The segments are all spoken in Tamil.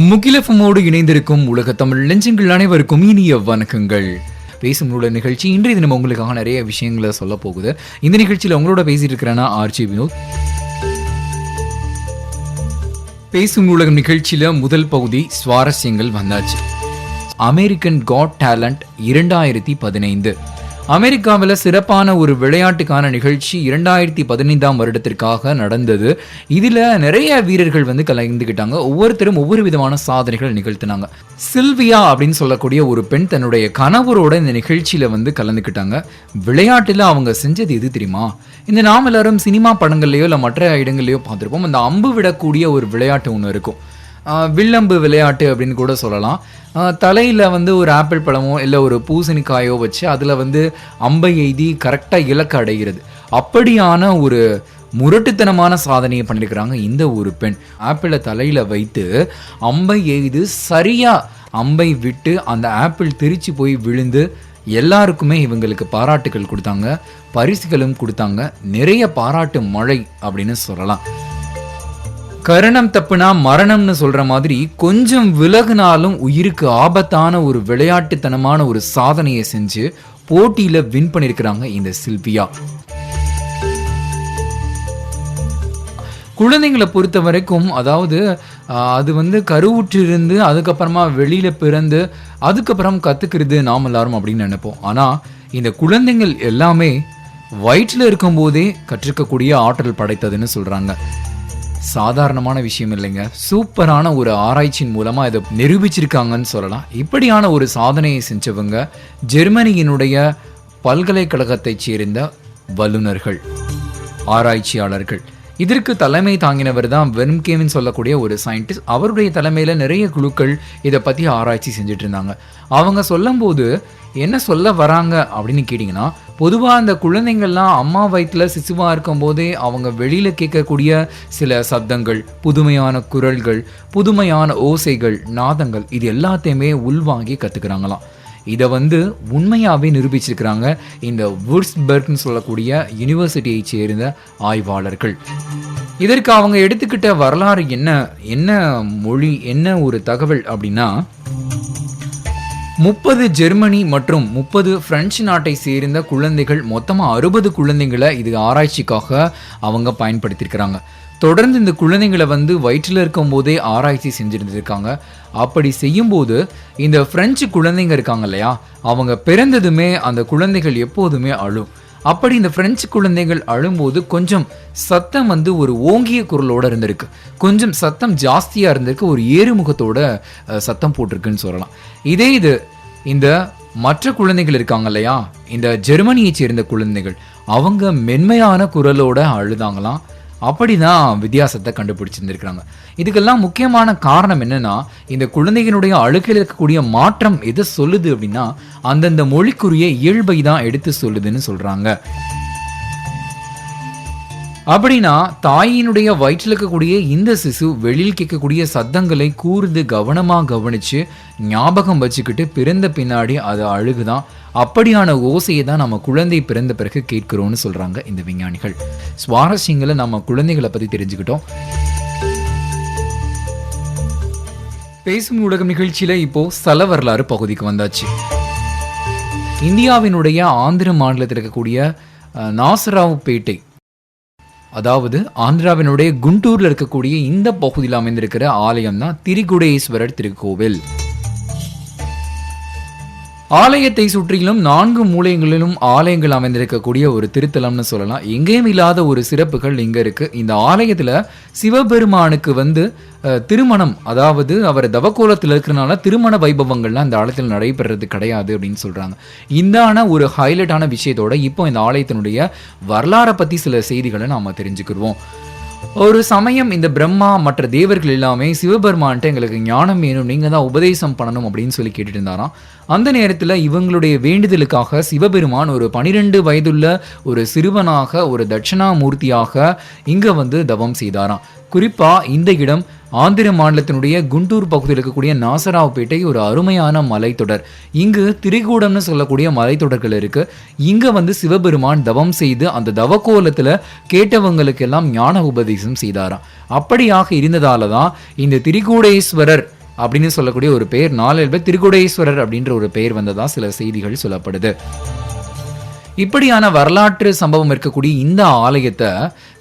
முகிலஃபமோடு இணைந்திருக்கும் உலக தமிழ் நெஞ்சங்கள் அனைவருக்கும் இனிய வணக்கங்கள். பேசும் நூல நிகழ்ச்சி இன்றைய தினம் உங்களுக்காக நிறைய விஷயங்களை சொல்ல போகுது. இந்த நிகழ்ச்சியில் உங்களோட பேசிட்டு இருக்கிறேன்னா ஆர்ச்சி வினோத். பேசும் நூலகம் நிகழ்ச்சியில முதல் பகுதி சுவாரஸ்யங்கள் வந்தாச்சு. அமெரிக்கன் காட் டேலண்ட் 2015 அமெரிக்காவில் சிறப்பான ஒரு விளையாட்டுக்கான நிகழ்ச்சி 2015 வருடத்திற்காக நடந்தது. இதில் நிறைய வீரர்கள் கலந்துக்கிட்டாங்க. ஒவ்வொருத்தரும் ஒவ்வொரு விதமான சாதனைகள் நிகழ்த்தினாங்க. சில்வியா அப்படின்னு சொல்லக்கூடிய ஒரு பெண் தன்னுடைய கணவரோட இந்த நிகழ்ச்சியில் கலந்துக்கிட்டாங்க. விளையாட்டில் அவங்க செஞ்சது எது தெரியுமா? இந்த நாம் எல்லாரும் சினிமா படங்கள்லையோ இல்லை மற்ற இடங்கள்லையோ பார்த்துருப்போம். அந்த அம்பு விடக்கூடிய ஒரு விளையாட்டு ஒன்று இருக்கும். வில்லம்பு விளையாட்டு அப்படின்னு கூட சொல்லலாம். தலையில் ஒரு ஆப்பிள் பழமோ இல்லை ஒரு பூசணிக்காயோ வச்சு அதில் அம்பை எய்தி கரெக்டாக இலக்கு அடைகிறது. அப்படியான ஒரு முரட்டுத்தனமான சாதனையை பண்ணியிருக்கிறாங்க இந்த ஒரு பெண். ஆப்பிளை தலையில் வைத்து அம்பை எய்து சரியாக அம்பை விட்டு அந்த ஆப்பிள் தெரிச்சு போய் விழுந்து எல்லாருக்குமே இவங்களுக்கு பாராட்டுகள் கொடுத்தாங்க, பரிசுகளும் கொடுத்தாங்க. நிறைய பாராட்டு மழை அப்படின்னு சொல்லலாம். கரணம் தப்புனா மரணம்னு சொல்ற மாதிரி கொஞ்சம் விலகுனாலும் உயிருக்கு ஆபத்தான ஒரு விளையாட்டுத்தனமான ஒரு சாதனையை செஞ்சு போட்டியில வின் பண்ணிருக்கிறாங்க இந்த சில்வியா. குழந்தைங்களை பொறுத்த வரைக்கும் அதாவது அது கருவுற்று இருந்து அதுக்கப்புறமா வெளியில பிறந்து அதுக்கப்புறம் கத்துக்கிறது நாம் எல்லாரும் அப்படின்னு நினைப்போம். ஆனா இந்த குழந்தைகள் எல்லாமே வயிற்றுல இருக்கும் போதே கற்றுக்கக்கூடிய ஆற்றல் படைத்ததுன்னு சொல்றாங்க. சாதாரணமான விஷயம் இல்லைங்க. சூப்பரான ஒரு ஆராய்ச்சியின் மூலமா இதை நிரூபிச்சிருக்காங்கன்னு சொல்லலாம். இப்படியான ஒரு சாதனையை செஞ்சவங்க ஜெர்மனியினுடைய பல்கலைக்கழகத்தைச் சேர்ந்த வல்லுநர்கள், ஆராய்ச்சியாளர்கள். இதற்கு தலைமை தாங்கினவர் தான் வெர்ம்கேவின் சொல்லக்கூடிய ஒரு சயின்டிஸ்ட். அவருடைய தலைமையில நிறைய குழுக்கள் இதை பத்தி ஆராய்ச்சி செஞ்சுட்டு இருந்தாங்க. அவங்க சொல்லும் போது என்ன சொல்ல வராங்க அப்படின்னு கேட்டிங்கன்னா, பொதுவாக அந்த குழந்தைங்கள்லாம் அம்மா வயிற்றுல சிசுவாக இருக்கும் போதே அவங்க வெளியில் கேட்கக்கூடிய சில சப்தங்கள், புதுமையான குரல்கள், புதுமையான ஓசைகள், நாதங்கள், இது எல்லாத்தையுமே உள்வாங்கி கற்றுக்கிறாங்களாம். இதை உண்மையாகவே நிரூபிச்சிருக்கிறாங்க இந்த வுர்ஸ்பர்க்னு சொல்லக்கூடிய யூனிவர்சிட்டியை சேர்ந்த ஆய்வாளர்கள். இதற்கு அவங்க எடுத்துக்கிட்ட வரலாறு என்ன மொழி, என்ன ஒரு தகவல் அப்படின்னா, 30 ஜெர்மனி மற்றும் 30 பிரெஞ்சு நாட்டை சேர்ந்த குழந்தைகள், மொத்தமாக 60 குழந்தைங்களை இது ஆராய்ச்சிக்காக அவங்க பயன்படுத்தியிருக்கிறாங்க. தொடர்ந்து இந்த குழந்தைங்களை வயிற்றில் இருக்கும் போதே ஆராய்ச்சி செஞ்சுருந்துருக்காங்க. அப்படி செய்யும்போது இந்த பிரெஞ்சு குழந்தைங்க இருக்காங்க இல்லையா, அவங்க பிறந்ததுமே அந்த குழந்தைகள் எப்போதுமே அழும். அப்படி இந்த பிரெஞ்சு குழந்தைகள் அழும்போது கொஞ்சம் சத்தம் ஒரு ஓங்கிய குரலோட இருந்திருக்கு, கொஞ்சம் சத்தம் ஜாஸ்தியாக இருந்திருக்கு, ஒரு ஏறுமுகத்தோட சத்தம் போட்டிருக்குன்னு சொல்லலாம். இது இந்த மற்ற குழந்தைகள் இருக்காங்க இல்லையா, இந்த ஜெர்மனியை சேர்ந்த குழந்தைகள், அவங்க மென்மையான குரலோட அழுதாங்களாம். அப்படிதான் வித்தியாசத்தை கண்டுபிடிச்சிருந்திருக்கிறாங்க. இதுக்கெல்லாம் முக்கியமான காரணம் என்னன்னா, இந்த குழந்தைகளுடைய அழுகையில் இருக்கக்கூடிய மாற்றம் எதை சொல்லுது அப்படின்னா, அந்தந்த மொழிக்குரிய இயல்பை தான் எடுத்து சொல்லுதுன்னு சொல்றாங்க. அப்படின்னா தாயினுடைய வயிற்றில் இருக்கக்கூடிய இந்த சிசு வெளியில் கேட்கக்கூடிய சத்தங்களை கூர்ந்து கவனமாக கவனிச்சு ஞாபகம் வச்சுக்கிட்டு பிறந்த பின்னாடி அது அழுகுதான். அப்படியான ஓசையை தான் நம்ம குழந்தை பிறந்த பிறகு கேட்கிறோம்னு சொல்றாங்க இந்த விஞ்ஞானிகள். சுவாரஸ்யங்களை நம்ம குழந்தைகளை பத்தி தெரிஞ்சுக்கிட்டோம். பேசும் ஊடகம் நிகழ்ச்சியில இப்போ ஸ்தல வரலாறு பகுதிக்கு வந்தாச்சு. இந்தியாவினுடைய ஆந்திர மாநிலத்தில் இருக்கக்கூடிய நாசராவுப்பேட்டை, அதாவது ஆந்திராவினுடைய குண்டூர்ல இருக்கக்கூடிய இந்த பகுதியில் அமைந்திருக்கிற ஆலயம் தான் திரிகுடேஸ்வரர் திருக்கோவில். ஆலயத்தை சுற்றிலும் 4 மூலைகளிலும் ஆலயங்கள் அமைந்திருக்கக்கூடிய ஒரு திருத்தலம்னு சொல்லலாம். எங்கேயும் இல்லாத ஒரு சிறப்புகள் இங்க இருக்கு. இந்த ஆலயத்துல சிவபெருமானுக்கு திருமணம், அதாவது அவர் தவக்கோலத்தில் இருக்கிறனால திருமண வைபவங்கள்லாம் இந்த ஆலயத்தில் நடைபெறது கிடையாது அப்படின்னு சொல்றாங்க. இந்த ஒரு ஹைலைட்டான விஷயத்தோட இப்போ இந்த ஆலயத்தினுடைய வரலாறை பத்தி சில செய்திகளை நாம தெரிஞ்சுக்கிடுவோம். ஒரு சமயம் இந்த பிரம்மா மற்ற தேவர்கள் எல்லாமே சிவபெருமான்ட்டு எங்களுக்கு ஞானம் வேணும், நீங்க தான் உபதேசம் பண்ணணும் அப்படின்னு சொல்லி கேட்டுட்டு இருந்தாராம். அந்த நேரத்தில் இவங்களுடைய வேண்டுதலுக்காக சிவபெருமான் ஒரு 12 வயதுள்ள ஒரு சிறுவனாக, ஒரு தட்சிணாமூர்த்தியாக இங்க தவம் செய்தாராம். குறிப்பா இந்த இடம் ஆந்திர மாநிலத்தினுடைய குண்டூர் பகுதியில் இருக்கக்கூடிய நாசராவுப்பேட்டை ஒரு அருமையான மலைத்தொடர். இங்கு திரிகூடம்னு சொல்லக்கூடிய மலைத்தொடர்கள் இருக்கு. இங்க சிவபெருமான் தவம் செய்து அந்த தவக்கோலத்துல கேட்டவங்களுக்கு எல்லாம் ஞான உபதேசம் செய்தாராம். அப்படியாக இருந்ததால தான் இந்த திரிகூடேஸ்வரர் அப்படின்னு சொல்லக்கூடிய ஒரு பெயர், நாளடைவில் திருக்குடேஸ்வரர் அப்படின்ற ஒரு பெயர் வந்ததா சில செய்திகள் சொல்லப்படுது. இப்படியான வரலாற்று சம்பவம் இருக்கக்கூடிய இந்த ஆலயத்தை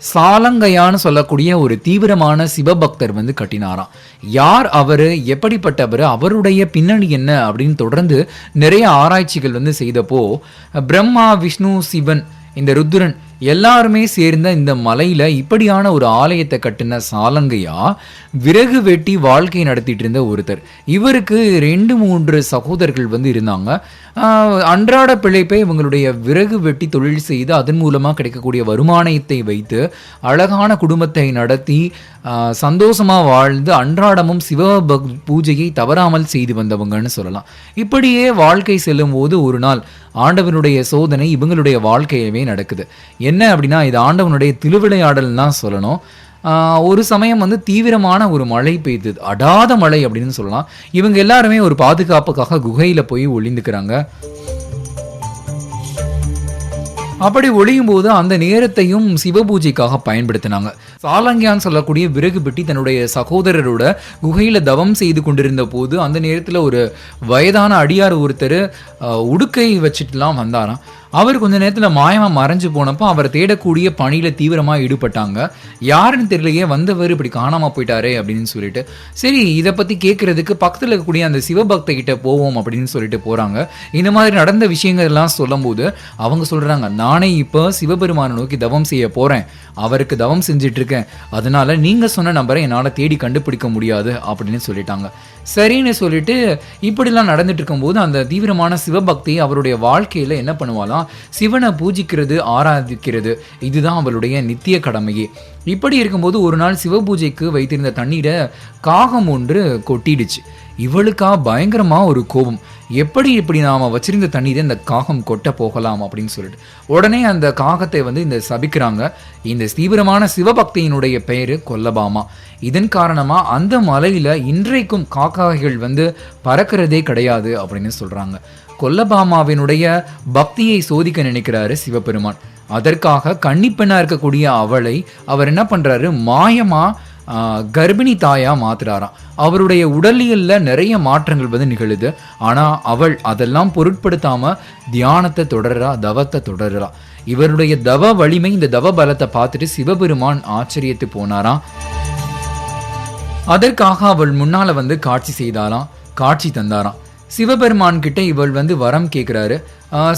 சாலங்கையான்னு சொல்லக்கூடிய ஒரு தீவிரமான சிவபக்தர் வந்து கட்டினாராம். யார் அவரு, எப்படிப்பட்டவர், அவருடைய பின்னணி என்ன அப்படின்னு தொடர்ந்து நிறைய ஆராய்ச்சிகள் வந்து செய்தப்போ, பிரம்மா, விஷ்ணு, சிவன், இந்த ருத்ரன் எல்லாருமே சேர்ந்த இந்த மலையில இப்படியான ஒரு ஆலயத்தை கட்டின சாலங்கையா விறகு வெட்டி வாழ்க்கை நடத்திட்டு இருந்த ஒருத்தர். இவருக்கு 2-3 சகோதரர்கள் வந்து இருந்தாங்க. அன்றாட பிழைப்பை இவங்களுடைய விறகு வெட்டி தொழில் செய்து அதன் மூலமாக கிடைக்கக்கூடிய வருமானத்தை வைத்து அழகான குடும்பத்தை நடத்தி சந்தோஷமாக வாழ்ந்து அன்றாடமும் சிவ பூஜையை தவறாமல் செய்து வந்தவங்கன்னு சொல்லலாம். இப்படியே வாழ்க்கை செல்லும் போது ஒரு நாள் ஆண்டவனுடைய சோதனை இவங்களுடைய வாழ்க்கையவே நடக்குது. என்ன அப்படின்னா, இது ஆண்டவனுடைய திருவிளையாடல் தான் சொல்லணும். ஒரு சமயம் வந்து தீவிரமான ஒரு மழை பெய்யுது, அடாத மழை அப்படின்னு சொல்லலாம். இவங்க எல்லாருமே ஒரு பாதுகாப்புக்காக குகையில போய் ஒளிந்துக்கிறாங்க. அப்படி ஒளியும் போது அந்த நேரத்தையும் சிவபூஜைக்காக பயன்படுத்தினாங்க. சாலங்கியான்னு சொல்லக்கூடிய விறகு பெட்டி தன்னுடைய சகோதரரோட குகையில தவம் செய்து கொண்டிருந்த போது அந்த நேரத்தில் ஒரு வயதான அடியார் ஒருத்தர் உடுக்கை வச்சுட்டுலாம் வந்தாராம். அவர் கொஞ்ச நேரத்தில் மாயமாக மறைஞ்சு போனப்போ அவரை தேடக்கூடிய பணியில் தீவிரமாக ஈடுபட்டாங்க. யாருன்னு தெரியலையே, வந்தவர் இப்படி காணாமல் போயிட்டாரே அப்படின்னு சொல்லிட்டு, சரி இதை பற்றி கேட்கறதுக்கு பக்கத்தில் இருக்கக்கூடிய அந்த சிவபக்த கிட்ட போவோம் அப்படின்னு சொல்லிட்டு போகிறாங்க. இந்த மாதிரி நடந்த விஷயங்கள் எல்லாம் சொல்லும் போது அவங்க சொல்கிறாங்க, நானே இப்போ சிவபெருமானை நோக்கி தவம் செய்ய போகிறேன், அவருக்கு தவம் செஞ்சுட்டு இருக்கேன், அதனால நீங்கள் சொன்ன நம்பரை என்னால் தேடி கண்டுபிடிக்க முடியாது அப்படின்னு சொல்லிட்டாங்க. சரின்னு சொல்லிட்டு இப்படிலாம் நடந்துட்டு இருக்கும்போது அந்த தீவிரமான சிவபக்தி அவருடைய வாழ்க்கையில் என்ன பண்ணுவாலாம், சிவனை பூஜிக்கிறது, ஆராதிக்கிறது, இதுதான் அவளுடைய நித்திய கடமையே. இப்படி இருக்கும்போது ஒரு நாள் சிவபூஜைக்கு வைத்திருந்த தண்ணீரை காகம் ஒன்று கொட்டிடுச்சு. இவளுக்கா பயங்கரமா ஒரு கோபம், எப்படி இப்படி நாம வச்சிருந்த தண்ணீரை இந்த காகம் கொட்ட போகலாம் அப்படின்னு சொல்லிட்டு உடனே அந்த காகத்தை வந்து இந்த சபிக்கிறாங்க. இந்த தீவிரமான சிவபக்தியினுடைய பெயரு கொல்லபாமா. இதன் காரணமா அந்த மலையில இன்றைக்கும் காக்காய்கள் வந்து பறக்கிறதே கிடையாது அப்படின்னு சொல்றாங்க. கொல்லபாமாவினுடைய பக்தியை சோதிக்க நினைக்கிறாரு சிவபெருமான். அதற்காக கன்னிப்பெண்ணா இருக்கக்கூடிய அவளை அவர் என்ன பண்றாரு, மாயமா கர்ப்பிணி தாயா மாத்துறாராம். அவருடைய உடலியல்ல நிறைய மாற்றங்கள் வந்து நிகழுது. ஆனா அவள் அதெல்லாம் பொருட்படுத்தாம தியானத்தை தொடர்றா, தவத்தை தொடர்றா. இவருடைய தவ வலிமை, இந்த தவ பலத்தை பார்த்துட்டு சிவபெருமான் ஆச்சரியத்து போனாராம். அதற்காக அவள் முன்னால வந்து காட்சி செய்தாராம், காட்சி தந்தாராம். சிவபெருமான் கிட்ட இவள் வந்து வரம் கேட்கிறாரு.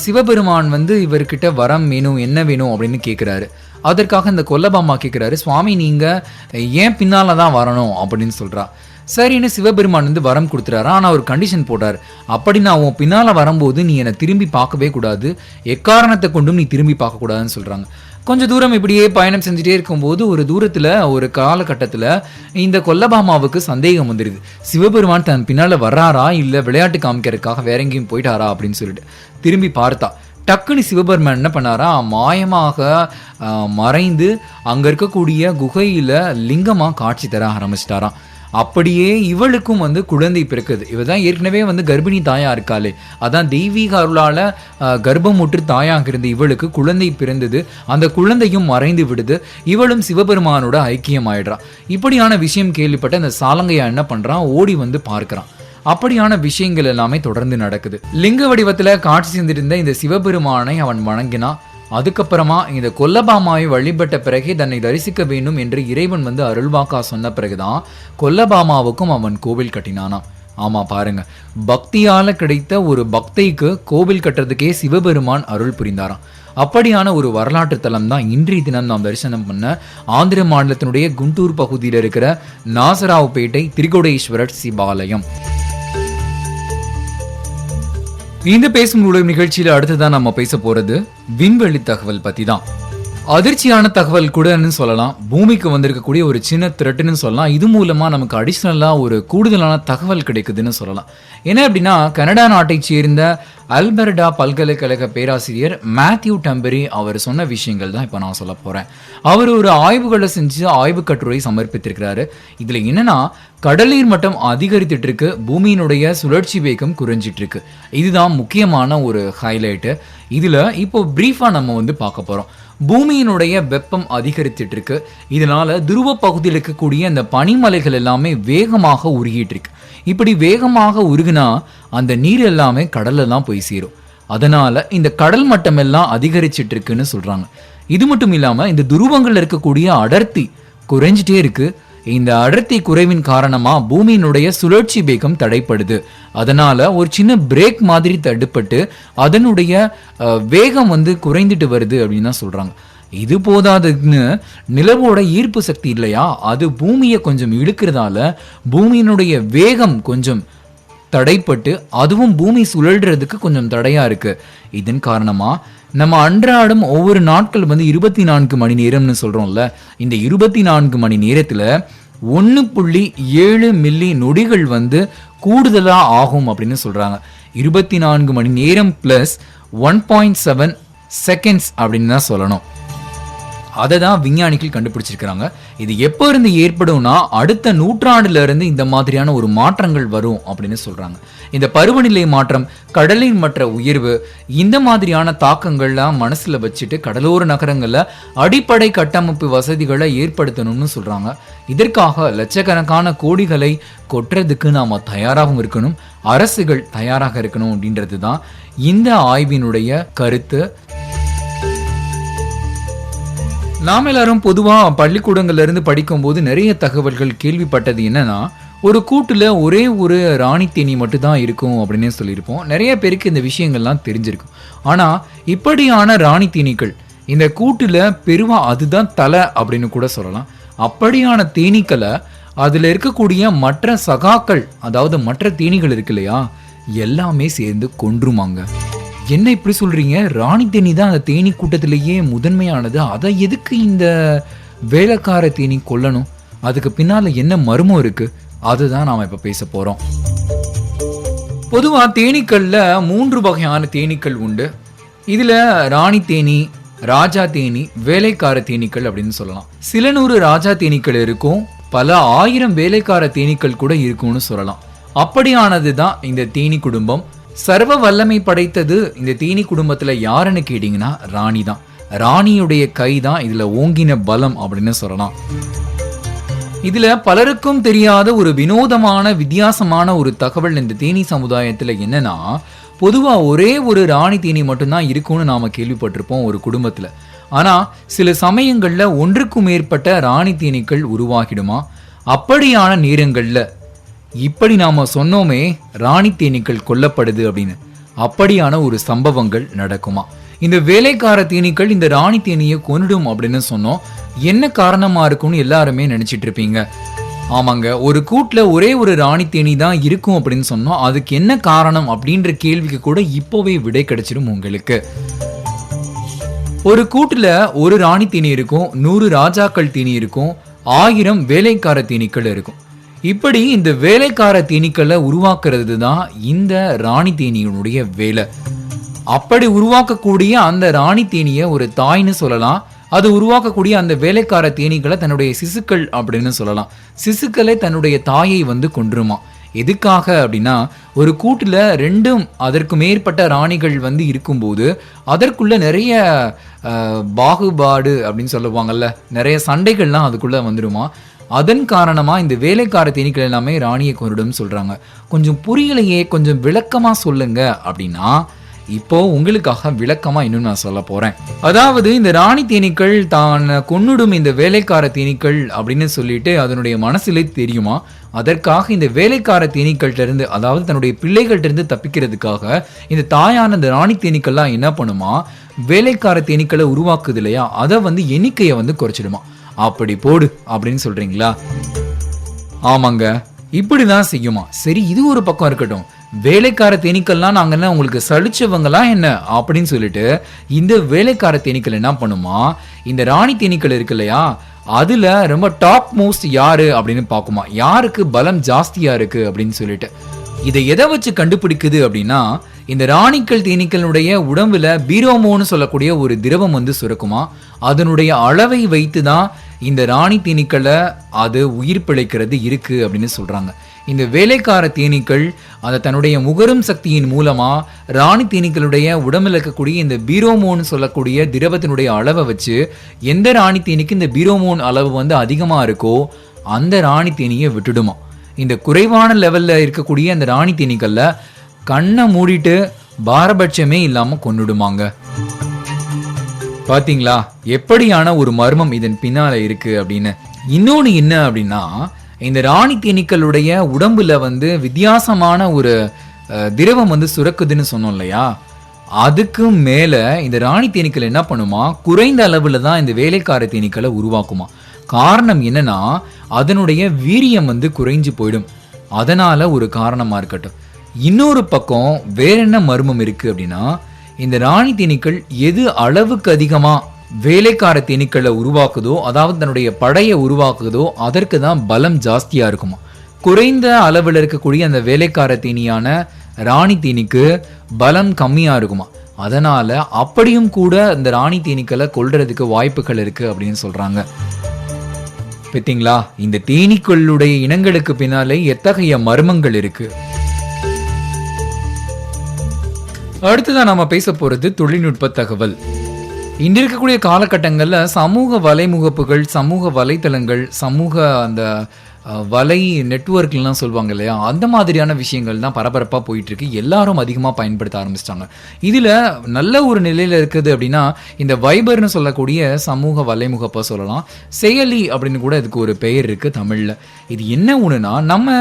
சிவபெருமான் வந்து இவர்கிட்ட வரம் வேணும், என்ன வேணும் அப்படின்னு கேட்கிறாரு. அதற்காக இந்த கொல்லபாமா கேட்கிறாரு, சுவாமி நீங்க ஏன் பின்னால தான் வரணும் அப்படின்னு சொல்றா. சரின்னு சிவபெருமான் வந்து வரம் கொடுத்துறாரு. ஆனால் ஒரு கண்டிஷன் போட்டார், அப்படி நான் உன் பின்னால் வரும்போது நீ என்னை திரும்பி பார்க்கவே கூடாது, எக்காரணத்தை கொண்டும் நீ திரும்பி பார்க்கக்கூடாதுன்னு சொல்கிறாங்க. கொஞ்சம் தூரம் இப்படியே பயணம் செஞ்சுட்டே இருக்கும்போது ஒரு தூரத்தில் ஒரு காலகட்டத்தில் இந்த கொல்லபாமாவுக்கு சந்தேகம் வந்துடுது, சிவபெருமான் தன் பின்னால் வர்றாரா இல்லை விளையாட்டு காமிக்கிறதுக்காக வேற எங்கேயும் போயிட்டாரா அப்படின்னு சொல்லிட்டு திரும்பி பார்த்தா டக்குன்னு சிவபெருமான் என்ன பண்ணாரா, மாயமாக மறைந்து அங்கே இருக்கக்கூடிய குகையில் லிங்கமாக காட்சி தர ஆரம்பிச்சிட்டாராம். அப்படியே இவளுக்கும் வந்து குழந்தை பிறக்குது. இவ தான் ஏற்கனவே வந்து கர்ப்பிணி தாயா இருக்காளே, அதான் தெய்வீக அருளால் கர்ப்பமுற்று தாயாக இருந்த இவளுக்கு குழந்தை பிறந்தது. அந்த குழந்தையும் மறைந்து விடுது. இவளும் சிவபெருமானோட ஐக்கியம் ஆயிடுறா. இப்படியான விஷயம் கேள்விப்பட்ட அந்த சாலங்கையா என்ன பண்றான், ஓடி வந்து பார்க்கிறான். அப்படியான விஷயங்கள் எல்லாமே தொடர்ந்து நடக்குது. லிங்க வடிவத்துல காட்சி செஞ்சிருந்த இந்த சிவபெருமானை அவன் வணங்கினான். அதுக்கப்புறமா இந்த கொல்லபாமாவை வழிபட்ட பிறகே தன்னை தரிசிக்க வேண்டும் என்று இறைவன் வந்து அருள்வாக்கா சொன்ன பிறகுதான் கொல்லபாமாவுக்கும் அவன் கோவில் கட்டினானாம். ஆமா பாருங்க, பக்தியால கிடைத்த ஒரு பக்தைக்கு கோவில் கட்டுறதுக்கே சிவபெருமான் அருள் புரிந்தாராம். அப்படியான ஒரு வரலாற்று தலம் தான் இன்றைய தினம் நாம் தரிசனம் பண்ண ஆந்திர மாநிலத்தினுடைய குண்டூர் பகுதியில் இருக்கிற நாசராவுப்பேட்டை திரிகோடேஸ்வரர் சிவாலயம். இந்த பேசும் உலகம் நிகழ்ச்சியில அடுத்ததான் நம்ம பேச போறது விண்வெளி தகவல் பத்தி தான். அதிர்ச்சியான தகவல் கூடன்னு சொல்லலாம், பூமிக்கு வந்திருக்கக்கூடிய ஒரு சின்ன த்ரெட்டுன்னு சொல்லலாம். இது மூலமா நமக்கு அடிஷ்னலா ஒரு கூடுதலான தகவல் கிடைக்குதுன்னு சொல்லலாம். என்ன அப்படின்னா, கனடா நாட்டை சேர்ந்த அல்பர்டா பல்கலைக்கழக பேராசிரியர் மேத்யூ டம்பரி அவர் சொன்ன விஷயங்கள் தான் இப்போ நான் சொல்ல போறேன். அவர் ஒரு ஆய்வுகளை செஞ்சு ஆய்வு கட்டுரை சமர்ப்பித்திருக்கிறாரு. இதுல என்னன்னா, கடல்நீர் மட்டம் அதிகரித்துட்டு இருக்கு, பூமியினுடைய சுழற்சி வேகம் குறைஞ்சிட்டு இருக்கு. இதுதான் முக்கியமான ஒரு ஹைலைட்டு. இதுல இப்போ பிரீஃபா நம்ம வந்து பார்க்க போறோம். பூமியினுடைய வெப்பம் அதிகரித்துட்டு இருக்கு. இதனால துருவ பகுதியில் இருக்கக்கூடிய அந்த பனிமலைகள் எல்லாமே வேகமாக உருகிட்டு இருக்கு. இப்படி வேகமாக உருகுனா அந்த நீர் எல்லாமே கடல்ல தான் போய் சேரும். அதனால இந்த கடல் மட்டம் எல்லாம் அதிகரிச்சிட்டு இருக்குன்னு சொல்றாங்க. இது மட்டும் இல்லாம இந்த துருவங்கள்ல இருக்கக்கூடிய அடர்த்தி குறைஞ்சிட்டே இருக்கு. இந்த அடர்த்தி குறைவின் காரணமா பூமியினுடைய சுழற்சி வேகம் தடைப்படுது. அதனால ஒரு சின்ன பிரேக் மாதிரி தடுப்பட்டு அதனுடைய வேகம் குறைந்துட்டு வருது அப்படின்னு தான் சொல்றாங்க. இது போதாதுன்னு நிலவோட ஈர்ப்பு சக்தி இல்லையா, அது பூமியை கொஞ்சம் இழுக்கிறதால பூமியினுடைய வேகம் கொஞ்சம் தடைப்பட்டு அதுவும் பூமி சுழல்றதுக்கு கொஞ்சம் தடையா இருக்கு. இதன் காரணமா நம்ம அன்றாடம் ஒவ்வொரு நாட்கள் 24 மணி நேரம்னு சொல்றோம்ல, இந்த 24 மணி நேரத்துல 1.7 மில்லி நொடிகள் கூடுதலா ஆகும் அப்படின்னு சொல்றாங்க. 24 மணி நேரம் பிளஸ் 1.7 செகண்ட்ஸ் அப்படின்னு தான் சொல்லணும். அதை தான் விஞ்ஞானிகள் கண்டுபிடிச்சிருக்கிறாங்க. இது எப்போ இருந்து ஏற்படும்னா அடுத்த நூற்றாண்டுல இருந்து இந்த மாதிரியான ஒரு மாற்றங்கள் வரும் அப்படின்னு சொல்றாங்க. இந்த பருவநிலை மாற்றம், கடலின் மற்ற உயர்வு, இந்த மாதிரியான தாக்கங்கள்லாம் மனசுல வச்சுட்டு கடலோர நகரங்கள்ல அடிப்படை கட்டமைப்பு வசதிகளை ஏற்படுத்தணும்னு சொல்றாங்க. இதற்காக லட்சக்கணக்கான கோடிகளை கொட்டுறதுக்கு நாம தயாராகவும் இருக்கணும், அரசுகள் தயாராக இருக்கணும் அப்படின்றது தான் இந்த ஆய்வினுடைய கருத்து. நாம் எல்லாரும் பொதுவா பள்ளிக்கூடங்கள்ல இருந்து படிக்கும் போது நிறைய தகவல்கள் கேள்விப்பட்டது என்னன்னா, ஒரு கூட்டுல ஒரே ஒரு ராணி தேனி மட்டும் தான் இருக்கும் அப்படின்னு சொல்லியிருப்போம். நிறைய பேருக்கு இந்த விஷயங்கள்லாம் தெரிஞ்சிருக்கும். ஆனா இப்படியான ராணி தேனீக்கள் இந்த கூட்டுல பெருவா அதுதான் தலை அப்படின்னு கூட சொல்லலாம். அப்படியான தேனீக்களை அதுல இருக்கக்கூடிய மற்ற சகாக்கள், அதாவது மற்ற தேனீகள் இருக்கு இல்லையா, எல்லாமே சேர்ந்து கொன்றுமாங்க. என்ன இப்படி சொல்றீங்க? ராணி தேனி தான் அந்த தேனி கூட்டத்திலேயே முதன்மையானது, அதை எதுக்கு இந்த வேலைக்கார தேனி கொல்லணும்? அதுக்கு பின்னால என்ன மர்மம் இருக்கு? அதுதான் நாம இப்ப பேச போறோம். பொதுவா தேனீக்கள்ல 3 வகையான தேனீக்கள் உண்டு. இதுல ராணி தேனி, ராஜா தேனி, வேலைக்கார தேனீக்கள் அப்படின்னு சொல்லலாம். சில 100 ராஜா தேனீக்கள் இருக்கும், பல 1000 வேலைக்கார தேனீக்கள் கூட இருக்கும்னு சொல்லலாம். அப்படியானது தான் இந்த தேனி குடும்பம். சர்வ வல்லமை படைத்தது இந்த தேனி குடும்பத்துல யாருன்னு கேட்டீங்கன்னா ராணி தான். ராணியுடைய கை தான் இதுல ஓங்கின பலம் அப்படின்னு சொல்லலாம். இதுல பலருக்கும் தெரியாத ஒரு வினோதமான வித்தியாசமான ஒரு தகவல் இந்த தேனி சமுதாயத்துல என்னன்னா, பொதுவா ஒரே ஒரு ராணி தேனி மட்டும்தான் இருக்கும்னு நாம கேள்விப்பட்டிருப்போம் ஒரு குடும்பத்துல. ஆனா சில சமயங்கள்ல ஒன்றுக்கும் மேற்பட்ட ராணி தேனீக்கள் உருவாகிடுமா. அப்படியான நேரங்கள்ல இப்படி நாம சொன்னோமே ராணி தேனீக்கள் கொல்லப்படுது அப்படின்னு, அப்படியான ஒரு சம்பவங்கள் நடக்குமா. இந்த வேலைக்கார தேனீக்கள் இந்த ராணி தேனியை கொன்னுடும் அப்படின்னு சொன்னோம். என்ன காரணமா இருக்கும்னு எல்லாருமே நினைச்சிட்டு இருப்பீங்க. ஆமாங்க, ஒரு கூட்டுல ஒரே ஒரு ராணி தேனி தான் இருக்கும் அப்படின்னு சொன்னோம். அதுக்கு என்ன காரணம் அப்படின்ற கேள்விக்கு கூட இப்போவே விடை கிடைச்சிடும் உங்களுக்கு. ஒரு கூட்டுல ஒரு ராணி தேனி இருக்கும், 100 ராஜாக்கள் தேனி இருக்கும், 1000 வேலைக்கார தேனீக்கள் இருக்கும். இப்படி இந்த வேலைக்கார தேனீக்களை உருவாக்குறது தான் இந்த ராணி தேனியினுடைய வேலை. அப்படி உருவாக்கக்கூடிய அந்த ராணி தேனியை ஒரு தாய்னு சொல்லலாம். அது உருவாக்கக்கூடிய அந்த வேலைக்கார தேனீக்களை தன்னுடைய சிசுக்கள் அப்படின்னு சொல்லலாம். சிசுக்களை தன்னுடைய தாயை கொன்றுமா. எதுக்காக அப்படின்னா, ஒரு கூட்டுல 2 அதற்கு மேற்பட்ட ராணிகள் இருக்கும்போது அதற்குள்ள நிறைய பாகுபாடு அப்படின்னு சொல்லுவாங்கல்ல, நிறைய சண்டைகள்லாம் அதுக்குள்ள வந்துடுமா. அதன் காரணமா இந்த வேலைக்கார தேனீக்கள் எல்லாமே ராணியை கொன்னுடும் சொல்றாங்க. கொஞ்சம் புரியலையே, கொஞ்சம் விளக்கமா சொல்லுங்க அப்படின்னா, இப்போ உங்களுக்காக விளக்கமா இன்னும் நான் சொல்ல போறேன். அதாவது இந்த ராணி தேனீக்கள் தான் கொன்னுடும் இந்த வேலைக்கார தேனீக்கள் அப்படின்னு சொல்லிட்டு அதனுடைய மனசுல தெரியுமா. அதற்காக இந்த வேலைக்கார தேனீக்கள்கிட்ட இருந்து, அதாவது தன்னுடைய பிள்ளைகள்ட்ட இருந்து தப்பிக்கிறதுக்காக இந்த தாயான இந்த ராணி தேனீக்கள்லாம் என்ன பண்ணுமா, வேலைக்கார தேனீக்களை உருவாக்குது இல்லையா, அதை எண்ணிக்கையை குறைச்சிடுமா. அப்படி போடு அப்படின்னு சொல்றீங்களா? ஆமாங்க, இப்படிதான் செய்யுமா. சரி, இது ஒரு பக்கம் இருக்கட்டும். வேலைக்கார தேனீக்கள்லாம் நாங்க என்ன உங்களுக்கு சலிச்சவங்களா என்ன அப்படின்னு சொல்லிட்டு இந்த வேலைக்கார தேனீக்கள் என்ன பண்ணுமா, இந்த ராணி தேனீக்கள் இருக்கு இல்லையா, அதுல ரொம்ப டாப் மோஸ்ட் யாரு அப்படின்னு பாக்குமா, யாருக்கு பலம் ஜாஸ்தியா இருக்கு அப்படின்னு சொல்லிட்டு. இதை எதை வச்சு கண்டுபிடிக்குது அப்படின்னா, இந்த ராணிக்கள் தேனீக்களுடைய உடம்புல பீரோமோன்னு சொல்லக்கூடிய ஒரு திரவம் சுரக்குமா. அதனுடைய அளவை வைத்து தான் இந்த ராணி தேனீக்களை அது உயிர் பிழைக்கிறது இருக்கு அப்படின்னு சொல்றாங்க. இந்த வேலைக்கார தேனீக்கள் அதை தன்னுடைய முகரும் சக்தியின் மூலமா ராணி தேனீக்களுடைய உடம்புல இருக்கக்கூடிய இந்த பீரோமோன் சொல்லக்கூடிய திரவத்தினுடைய அளவை வச்சு எந்த ராணி தேனீக்கு இந்த பீரோமோன் அளவு வந்து அதிகமா இருக்கோ அந்த ராணி தேனியை விட்டுடுமா. இந்த குறைவான லெவல்ல இருக்கக்கூடிய அந்த ராணி தேனீக்கள்ல கண்ணை மூடிட்டு பாரபட்சமே இல்லாம கொன்னுடுமாங்க. பாத்தீங்களா எப்படியான ஒரு மர்மம் இதன் பின்னால இருக்கு அப்படின்னு. இன்னொன்னு என்ன அப்படின்னா, இந்த ராணி தேனீக்களுடைய உடம்புல வந்து வித்தியாசமான ஒரு திரவம் வந்து சுரக்குதுன்னு சொன்னோம் இல்லையா, அதுக்கு மேல இந்த ராணி தேனீக்கள் என்ன பண்ணுமா, குறைந்த அளவுல தான் இந்த வேலைக்கார தேனீக்களை உருவாக்குமா. காரணம் என்னன்னா, அதனுடைய வீரியம் வந்து குறைஞ்சு போயிடும். அதனால ஒரு காரணமா இருக்கட்டும். இன்னொரு பக்கம் வேற என்ன மர்மம் இருக்கு அப்படின்னா, இந்த ராணி தேனீக்கள் எது அளவுக்கு அதிகமா வேலைக்கார தேனீக்களை உருவாக்குதோ, அதாவது தன்னுடைய படையை உருவாக்குதோ, அதற்கு தான் பலம் ஜாஸ்தியா இருக்குமா. குறைந்த அளவில் இருக்கக்கூடிய அந்த வேலைக்கார தேனியான ராணி தேனீக்கு பலம் கம்மியா இருக்குமா. அதனால அப்படியும் கூட இந்த ராணி தேனீக்களை கொல்றதுக்கு வாய்ப்புகள் இருக்கு அப்படின்னு சொல்றாங்க. பார்த்தீங்களா, இந்த தேனீக்களுடைய இனங்களுக்கு பின்னாலே எத்தகைய மர்மங்கள் இருக்கு. அடுத்ததான் நாம பேச போறது தொழில்நுட்ப தகவல். இன்று இருக்கக்கூடிய காலகட்டங்களில் சமூக வலைமுகப்புகள், சமூக வலைத்தளங்கள், சமூக அந்த வலை நெட்வொர்க்லாம் சொல்லுவாங்க இல்லையா, அந்த மாதிரியான விஷயங்கள் தான் பரபரப்பாக போயிட்டு இருக்கு. எல்லாரும் அதிகமாக பயன்படுத்த ஆரம்பிச்சிட்டாங்க. இதில் நல்ல ஒரு நிலையில் இருக்குது அப்படின்னா இந்த வைபர்னு சொல்லக்கூடிய சமூக வலைமுகப்பை சொல்லலாம். செயலி அப்படின்னு கூட இதுக்கு ஒரு பெயர் இருக்குது தமிழில். இது என்ன ஒன்றுனா, நம்ம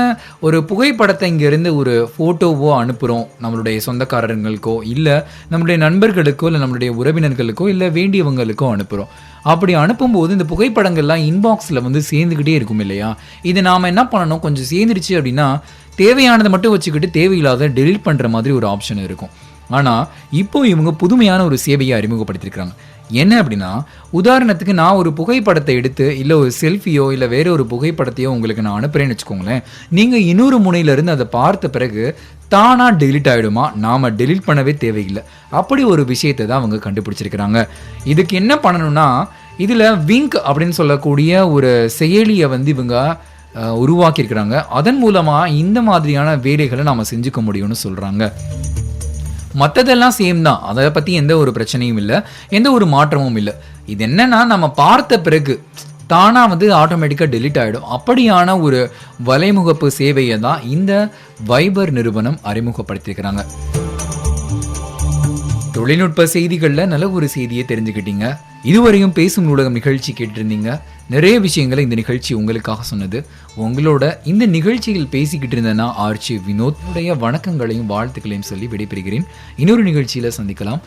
ஒரு புகைப்படத்தை இங்கேருந்து ஒரு ஃபோட்டோவோ அனுப்புகிறோம் நம்மளுடைய சொந்தக்காரர்களுக்கோ, இல்லை நம்மளுடைய நண்பர்களுக்கோ, இல்லை நம்மளுடைய உறவினர்களுக்கோ, இல்லை வேண்டியவங்களுக்கோ அனுப்புகிறோம். அப்படி அனுப்பும்போது இந்த புகைப்படங்கள்லாம் இன்பாக்ஸில் வந்து சேர்ந்துக்கிட்டே இருக்கும் இல்லையா. இது நாம் என்ன பண்ணணும், கொஞ்சம் சேர்ந்துருச்சு அப்படின்னா தேவையானதை மட்டும் வச்சுக்கிட்டு தேவையில்லாத டெலீட் பண்ணுற மாதிரி ஒரு ஆப்ஷன் இருக்கும். ஆனால் இப்போ இவங்க புதுமையான ஒரு சேவையை அறிமுகப்படுத்தியிருக்கிறாங்க. என்ன அப்படின்னா, உதாரணத்துக்கு நான் ஒரு புகைப்படத்தை எடுத்து, இல்லை ஒரு செல்ஃபியோ இல்லை வேற ஒரு புகைப்படத்தையோ உங்களுக்கு நான் அனுப்புகிறேன்னு வச்சுக்கோங்களேன். நீங்கள் இன்னொரு முனையிலிருந்து அதை பார்த்த பிறகு தானாக டெலிட் ஆகிடுமா, நாம் டெலிட் பண்ணவே தேவையில்லை. அப்படி ஒரு விஷயத்தை தான் அவங்க கண்டுபிடிச்சிருக்கிறாங்க. இதுக்கு என்ன பண்ணணும்னா, இதில் விங்க் அப்படின்னு சொல்லக்கூடிய ஒரு செயலியை வந்து இவங்க உருவாக்கியிருக்கிறாங்க. அதன் மூலமாக இந்த மாதிரியான வேலைகளை நாம் செஞ்சுக்க முடியும்னு சொல்கிறாங்க. மற்றதெல்லாம் சேம் தான், அதை பற்றி எந்த ஒரு பிரச்சனையும் இல்லை, எந்த ஒரு மாற்றமும் இல்லை. இது என்னன்னா, நம்ம பார்த்த பிறகு தானாக வந்து ஆட்டோமேட்டிக்காக டெலிட் ஆகிடும். அப்படியான ஒரு வலைமுகப்பு சேவையை தான் இந்த வைபர் நிறுவனம் அறிமுகப்படுத்தியிருக்கிறாங்க. தொழில்நுட்ப செய்திகளில் நல்ல ஒரு செய்தியை தெரிஞ்சுக்கிட்டீங்க. இதுவரையும் பேசும் நூலகம் நிகழ்ச்சி கேட்டிருந்தீங்க. நிறைய விஷயங்களை இந்த நிகழ்ச்சி உங்களுக்காக சொன்னது. உங்களோட இந்த நிகழ்ச்சியில் பேசிக்கிட்டு இருந்தேன்னா ஆர்ச்சி வினோத். வணக்கங்களையும் வாழ்த்துக்களையும் சொல்லி விடைபெறுகிறேன். இன்னொரு நிகழ்ச்சியில் சந்திக்கலாம்.